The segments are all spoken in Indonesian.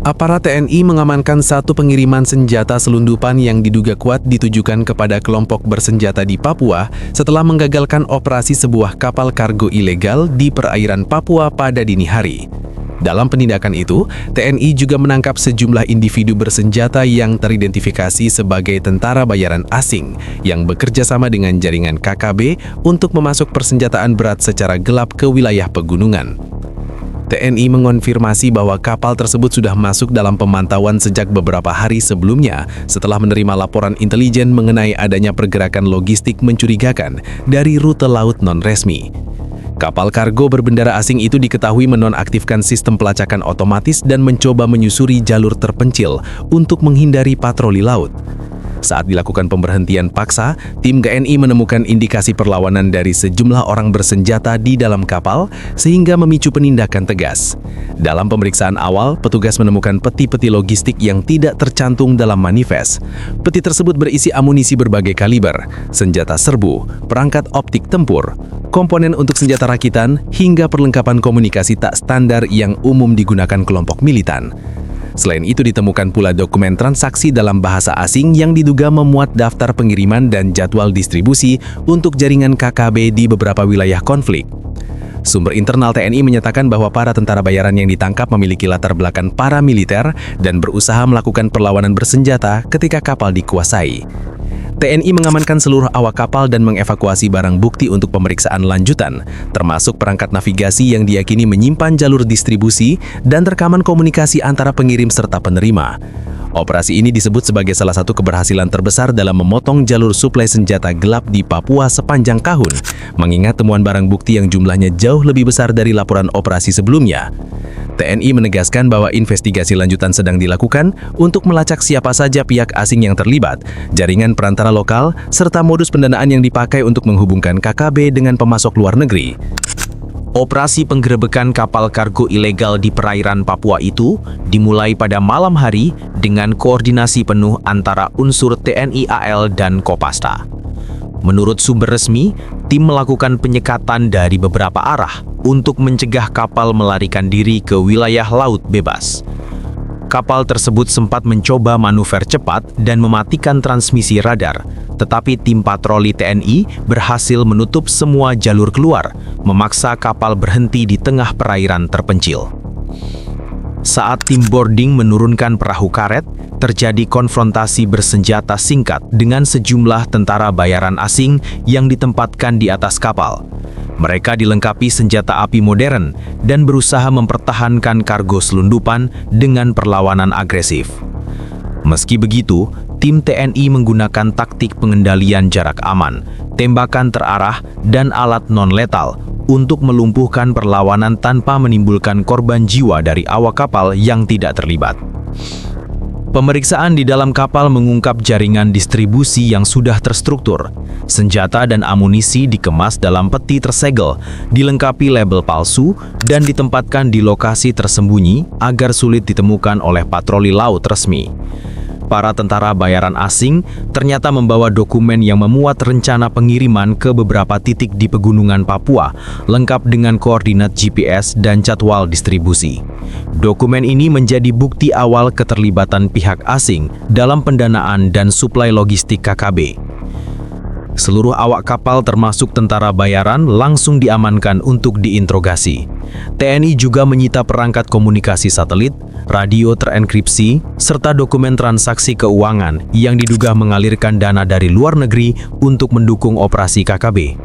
Aparat TNI mengamankan satu pengiriman senjata selundupan yang diduga kuat ditujukan kepada kelompok bersenjata di Papua setelah menggagalkan operasi sebuah kapal kargo ilegal di perairan Papua pada dini hari. Dalam penindakan itu, TNI juga menangkap sejumlah individu bersenjata yang teridentifikasi sebagai tentara bayaran asing yang bekerja sama dengan jaringan KKB untuk memasuk persenjataan berat secara gelap ke wilayah pegunungan. TNI mengonfirmasi bahwa kapal tersebut sudah masuk dalam pemantauan sejak beberapa hari sebelumnya setelah menerima laporan intelijen mengenai adanya pergerakan logistik mencurigakan dari rute laut non-resmi. Kapal kargo berbendera asing itu diketahui menonaktifkan sistem pelacakan otomatis dan mencoba menyusuri jalur terpencil untuk menghindari patroli laut. Saat dilakukan pemberhentian paksa, tim GNI menemukan indikasi perlawanan dari sejumlah orang bersenjata di dalam kapal sehingga memicu penindakan tegas. Dalam pemeriksaan awal, petugas menemukan peti-peti logistik yang tidak tercantum dalam manifest. Peti tersebut berisi amunisi berbagai kaliber, senjata serbu, perangkat optik tempur, komponen untuk senjata rakitan, hingga perlengkapan komunikasi tak standar yang umum digunakan kelompok militan. Selain itu ditemukan pula dokumen transaksi dalam bahasa asing yang diduga memuat daftar pengiriman dan jadwal distribusi untuk jaringan KKB di beberapa wilayah konflik. Sumber internal TNI menyatakan bahwa para tentara bayaran yang ditangkap memiliki latar belakang paramiliter dan berusaha melakukan perlawanan bersenjata ketika kapal dikuasai. TNI mengamankan seluruh awak kapal dan mengevakuasi barang bukti untuk pemeriksaan lanjutan, termasuk perangkat navigasi yang diyakini menyimpan jalur distribusi dan rekaman komunikasi antara pengirim serta penerima. Operasi ini disebut sebagai salah satu keberhasilan terbesar dalam memotong jalur suplai senjata gelap di Papua sepanjang tahun, mengingat temuan barang bukti yang jumlahnya jauh lebih besar dari laporan operasi sebelumnya. TNI menegaskan bahwa investigasi lanjutan sedang dilakukan untuk melacak siapa saja pihak asing yang terlibat, jaringan perantara lokal, serta modus pendanaan yang dipakai untuk menghubungkan KKB dengan pemasok luar negeri. Operasi penggerebekan kapal kargo ilegal di perairan Papua itu dimulai pada malam hari dengan koordinasi penuh antara unsur TNI AL dan Kopasda. Menurut sumber resmi, tim melakukan penyekatan dari beberapa arah untuk mencegah kapal melarikan diri ke wilayah laut bebas. Kapal tersebut sempat mencoba manuver cepat dan mematikan transmisi radar, tetapi tim patroli TNI berhasil menutup semua jalur keluar, memaksa kapal berhenti di tengah perairan terpencil. Saat tim boarding menurunkan perahu karet, terjadi konfrontasi bersenjata singkat dengan sejumlah tentara bayaran asing yang ditempatkan di atas kapal. Mereka dilengkapi senjata api modern dan berusaha mempertahankan kargo selundupan dengan perlawanan agresif. Meski begitu, tim TNI menggunakan taktik pengendalian jarak aman, tembakan terarah, dan alat non-letal untuk melumpuhkan perlawanan tanpa menimbulkan korban jiwa dari awak kapal yang tidak terlibat. Pemeriksaan di dalam kapal mengungkap jaringan distribusi yang sudah terstruktur. Senjata dan amunisi dikemas dalam peti tersegel, dilengkapi label palsu, dan ditempatkan di lokasi tersembunyi agar sulit ditemukan oleh patroli laut resmi. Para tentara bayaran asing ternyata membawa dokumen yang memuat rencana pengiriman ke beberapa titik di pegunungan Papua, lengkap dengan koordinat GPS dan jadwal distribusi. Dokumen ini menjadi bukti awal keterlibatan pihak asing dalam pendanaan dan suplai logistik KKB. Seluruh awak kapal termasuk tentara bayaran langsung diamankan untuk diinterogasi. TNI juga menyita perangkat komunikasi satelit, radio terenkripsi, serta dokumen transaksi keuangan yang diduga mengalirkan dana dari luar negeri untuk mendukung operasi KKB.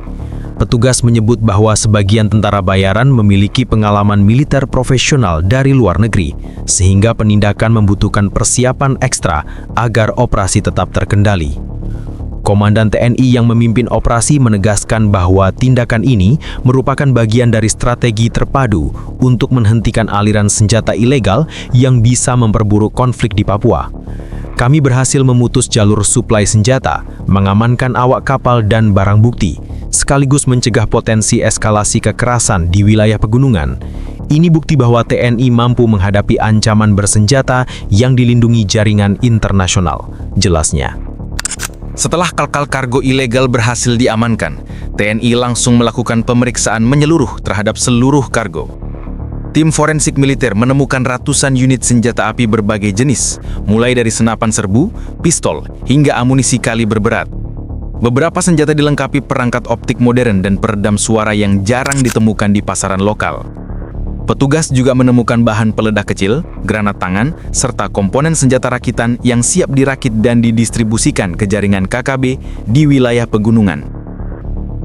Petugas menyebut bahwa sebagian tentara bayaran memiliki pengalaman militer profesional dari luar negeri, sehingga penindakan membutuhkan persiapan ekstra agar operasi tetap terkendali. Komandan TNI yang memimpin operasi menegaskan bahwa tindakan ini merupakan bagian dari strategi terpadu untuk menghentikan aliran senjata ilegal yang bisa memperburuk konflik di Papua. Kami berhasil memutus jalur suplai senjata, mengamankan awak kapal dan barang bukti, sekaligus mencegah potensi eskalasi kekerasan di wilayah pegunungan. Ini bukti bahwa TNI mampu menghadapi ancaman bersenjata yang dilindungi jaringan internasional, jelasnya. Setelah kapal kargo ilegal berhasil diamankan, TNI langsung melakukan pemeriksaan menyeluruh terhadap seluruh kargo. Tim forensik militer menemukan ratusan unit senjata api berbagai jenis, mulai dari senapan serbu, pistol, hingga amunisi kaliber berat. Beberapa senjata dilengkapi perangkat optik modern dan peredam suara yang jarang ditemukan di pasaran lokal. Petugas juga menemukan bahan peledak kecil, granat tangan, serta komponen senjata rakitan yang siap dirakit dan didistribusikan ke jaringan KKB di wilayah pegunungan.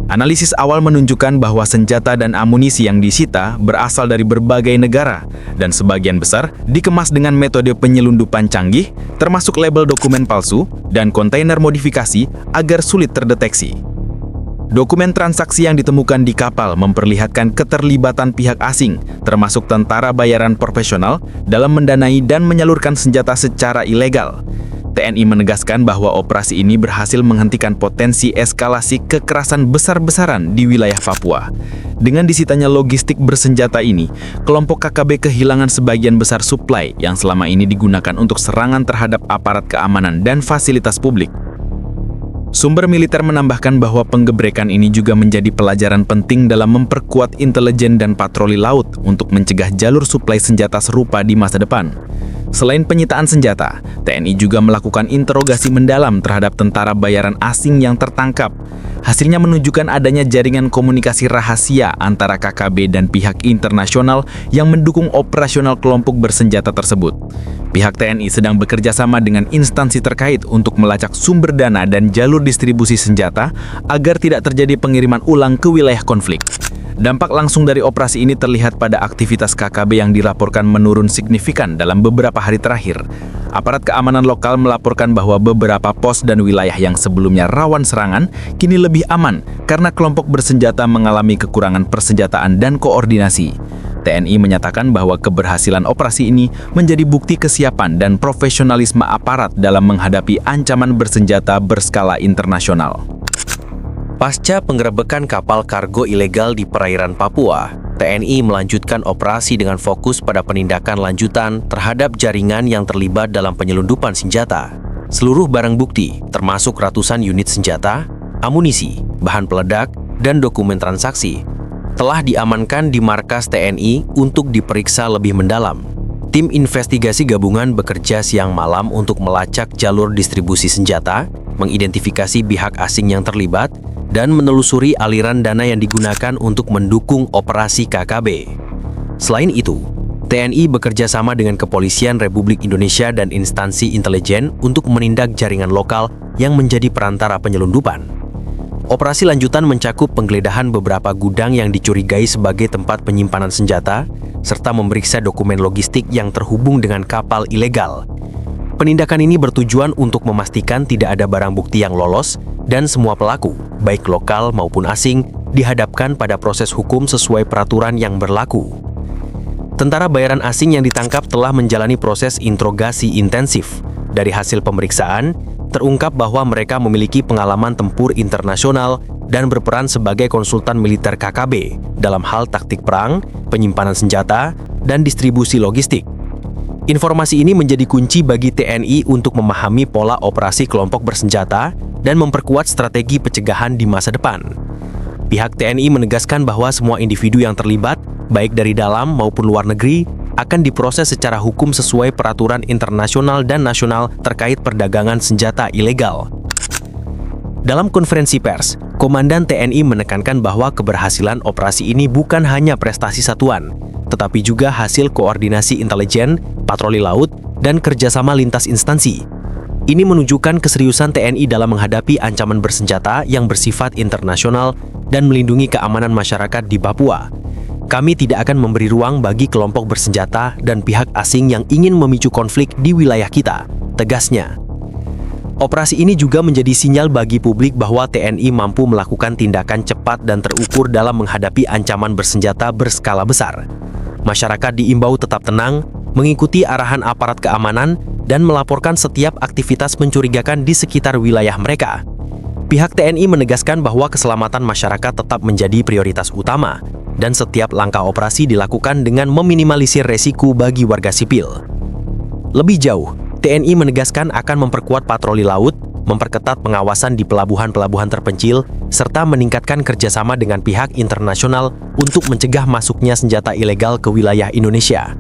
Analisis awal menunjukkan bahwa senjata dan amunisi yang disita berasal dari berbagai negara, dan sebagian besar dikemas dengan metode penyelundupan canggih, termasuk label dokumen palsu dan kontainer modifikasi agar sulit terdeteksi. Dokumen transaksi yang ditemukan di kapal memperlihatkan keterlibatan pihak asing, termasuk tentara bayaran profesional, dalam mendanai dan menyalurkan senjata secara ilegal. TNI menegaskan bahwa operasi ini berhasil menghentikan potensi eskalasi kekerasan besar-besaran di wilayah Papua. Dengan disitanya logistik bersenjata ini, kelompok KKB kehilangan sebagian besar suplai yang selama ini digunakan untuk serangan terhadap aparat keamanan dan fasilitas publik. Sumber militer menambahkan bahwa penggebrekan ini juga menjadi pelajaran penting dalam memperkuat intelijen dan patroli laut untuk mencegah jalur suplai senjata serupa di masa depan. Selain penyitaan senjata, TNI juga melakukan interogasi mendalam terhadap tentara bayaran asing yang tertangkap. Hasilnya menunjukkan adanya jaringan komunikasi rahasia antara KKB dan pihak internasional yang mendukung operasional kelompok bersenjata tersebut. Pihak TNI sedang bekerja sama dengan instansi terkait untuk melacak sumber dana dan jalur distribusi senjata agar tidak terjadi pengiriman ulang ke wilayah konflik. Dampak langsung dari operasi ini terlihat pada aktivitas KKB yang dilaporkan menurun signifikan dalam beberapa hari terakhir. Aparat keamanan lokal melaporkan bahwa beberapa pos dan wilayah yang sebelumnya rawan serangan kini lebih aman karena kelompok bersenjata mengalami kekurangan persenjataan dan koordinasi. TNI menyatakan bahwa keberhasilan operasi ini menjadi bukti kesiapan dan profesionalisme aparat dalam menghadapi ancaman bersenjata berskala internasional. Pasca penggerebekan kapal kargo ilegal di perairan Papua, TNI melanjutkan operasi dengan fokus pada penindakan lanjutan terhadap jaringan yang terlibat dalam penyelundupan senjata. Seluruh barang bukti, termasuk ratusan unit senjata, amunisi, bahan peledak, dan dokumen transaksi, telah diamankan di markas TNI untuk diperiksa lebih mendalam. Tim investigasi gabungan bekerja siang malam untuk melacak jalur distribusi senjata, mengidentifikasi pihak asing yang terlibat, dan menelusuri aliran dana yang digunakan untuk mendukung operasi KKB. Selain itu, TNI bekerja sama dengan Kepolisian Republik Indonesia dan instansi intelijen untuk menindak jaringan lokal yang menjadi perantara penyelundupan. Operasi lanjutan mencakup penggeledahan beberapa gudang yang dicurigai sebagai tempat penyimpanan senjata, serta memeriksa dokumen logistik yang terhubung dengan kapal ilegal. Penindakan ini bertujuan untuk memastikan tidak ada barang bukti yang lolos dan semua pelaku, baik lokal maupun asing, dihadapkan pada proses hukum sesuai peraturan yang berlaku. Tentara bayaran asing yang ditangkap telah menjalani proses interogasi intensif. Dari hasil pemeriksaan, terungkap bahwa mereka memiliki pengalaman tempur internasional dan berperan sebagai konsultan militer KKB dalam hal taktik perang, penyimpanan senjata, dan distribusi logistik. Informasi ini menjadi kunci bagi TNI untuk memahami pola operasi kelompok bersenjata dan memperkuat strategi pencegahan di masa depan. Pihak TNI menegaskan bahwa semua individu yang terlibat, baik dari dalam maupun luar negeri, akan diproses secara hukum sesuai peraturan internasional dan nasional terkait perdagangan senjata ilegal. Dalam konferensi pers, Komandan TNI menekankan bahwa keberhasilan operasi ini bukan hanya prestasi satuan, tetapi juga hasil koordinasi intelijen, patroli laut, dan kerjasama lintas instansi. Ini menunjukkan keseriusan TNI dalam menghadapi ancaman bersenjata yang bersifat internasional dan melindungi keamanan masyarakat di Papua. Kami tidak akan memberi ruang bagi kelompok bersenjata dan pihak asing yang ingin memicu konflik di wilayah kita, tegasnya. Operasi ini juga menjadi sinyal bagi publik bahwa TNI mampu melakukan tindakan cepat dan terukur dalam menghadapi ancaman bersenjata berskala besar. Masyarakat diimbau tetap tenang, mengikuti arahan aparat keamanan, dan melaporkan setiap aktivitas mencurigakan di sekitar wilayah mereka. Pihak TNI menegaskan bahwa keselamatan masyarakat tetap menjadi prioritas utama, dan setiap langkah operasi dilakukan dengan meminimalisir resiko bagi warga sipil. Lebih jauh, TNI menegaskan akan memperkuat patroli laut, memperketat pengawasan di pelabuhan-pelabuhan terpencil, serta meningkatkan kerjasama dengan pihak internasional untuk mencegah masuknya senjata ilegal ke wilayah Indonesia.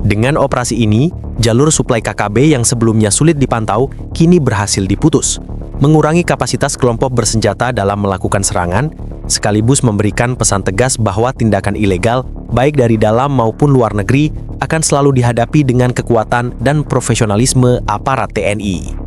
Dengan operasi ini, jalur suplai KKB yang sebelumnya sulit dipantau kini berhasil diputus, mengurangi kapasitas kelompok bersenjata dalam melakukan serangan, sekaligus memberikan pesan tegas bahwa tindakan ilegal, baik dari dalam maupun luar negeri, akan selalu dihadapi dengan kekuatan dan profesionalisme aparat TNI.